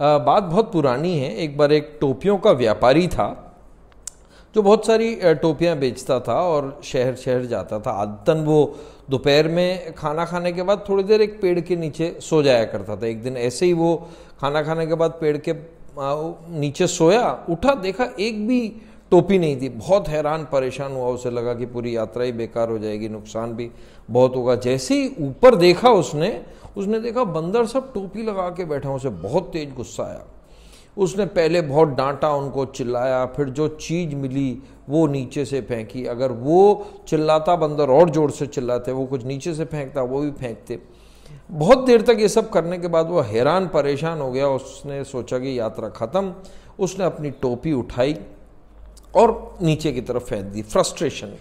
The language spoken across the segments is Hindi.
बात बहुत पुरानी है। एक बार एक टोपियों का व्यापारी था जो बहुत सारी टोपियां बेचता था और शहर शहर जाता था। आदतन वो दोपहर में खाना खाने के बाद थोड़ी देर एक पेड़ के नीचे सो जाया करता था। एक दिन ऐसे ही वो खाना खाने के बाद पेड़ के नीचे सोया, उठा, देखा एक भी टोपी नहीं थी। बहुत हैरान परेशान हुआ, उसे लगा कि पूरी यात्रा ही बेकार हो जाएगी, नुकसान भी बहुत होगा। जैसे ही ऊपर देखा उसने देखा बंदर सब टोपी लगा के बैठा। उसे बहुत तेज गुस्सा आया। उसने पहले बहुत डांटा, उनको चिल्लाया, फिर जो चीज़ मिली वो नीचे से फेंकी। अगर वो चिल्लाता बंदर और ज़ोर से चिल्लाते, वो कुछ नीचे से फेंकता वो भी फेंकते। बहुत देर तक ये सब करने के बाद वो हैरान परेशान हो गया। उसने सोचा कि यात्रा ख़त्म। उसने अपनी टोपी उठाई और नीचे की तरफ फेंक दी। फ्रस्ट्रेशन,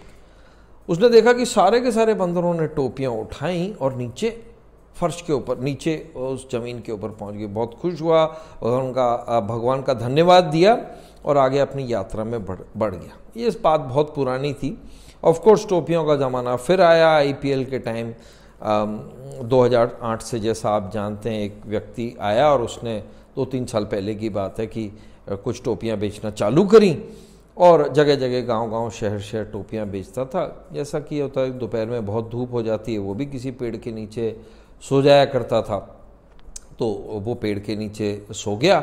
उसने देखा कि सारे के सारे बंदरों ने टोपियाँ उठाई और नीचे फर्श के ऊपर, नीचे उस जमीन के ऊपर पहुंच गए। बहुत खुश हुआ, भगवान का धन्यवाद दिया और आगे अपनी यात्रा में बढ़ गया। ये बात बहुत पुरानी थी। ऑफ कोर्स टोपियों का ज़माना फिर आया। आईपीएल के टाइम 2008 से, जैसा आप जानते हैं, एक व्यक्ति आया और उसने 2-3 साल पहले की बात है कि कुछ टोपियां बेचना चालू करी और जगह जगह गांव-गांव शहर शहर टोपियां बेचता था। जैसा कि होता है दोपहर में बहुत धूप हो जाती है, वो भी किसी पेड़ के नीचे सो जाया करता था। तो वो पेड़ के नीचे सो गया,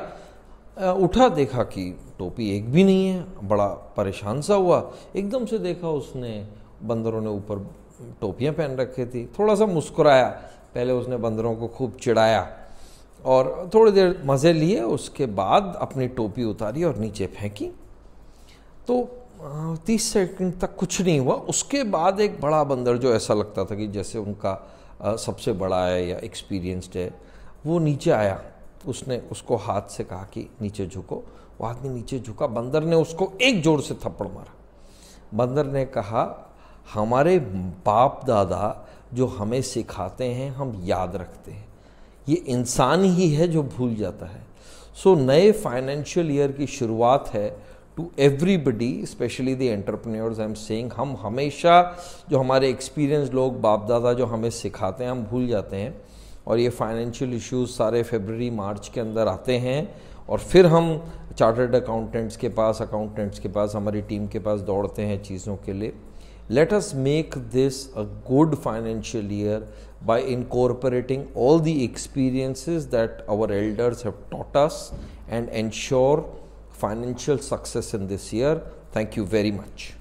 उठा, देखा कि टोपी एक भी नहीं है। बड़ा परेशान सा हुआ। एकदम से देखा उसने बंदरों ने ऊपर टोपियां पहन रखी थी। थोड़ा सा मुस्कुराया। पहले उसने बंदरों को खूब चिढ़ाया और थोड़ी देर मज़े लिए। उसके बाद अपनी टोपी उतारी और नीचे फेंकी। तो 30 सेकंड तक कुछ नहीं हुआ। उसके बाद एक बड़ा बंदर, जो ऐसा लगता था कि जैसे उनका सबसे बड़ा है या एक्सपीरियंस्ड है, वो नीचे आया। उसने उसको हाथ से कहा कि नीचे झुको। वो आदमी नीचे झुका। बंदर ने उसको एक जोर से थप्पड़ मारा। बंदर ने कहा, हमारे बाप दादा जो हमें सिखाते हैं हम याद रखते हैं, ये इंसान ही है जो भूल जाता है। सो नए फाइनेंशियल ईयर की शुरुआत है। To everybody, specially the entrepreneurs, I am saying, हम हमेशा जो हमारे एक्सपीरियंस लोग, बाप दादा जो हमें सिखाते हैं, हम भूल जाते हैं। और ये फाइनेंशियल इश्यूज सारे फरवरी मार्च के अंदर आते हैं और फिर हम चार्टर्ड अकाउंटेंट्स के पास, हमारी टीम के पास दौड़ते हैं चीज़ों के लिए। Let us make this a good financial year by incorporating all the experiences that our elders have taught us and ensure financial success in this year. Thank you very much.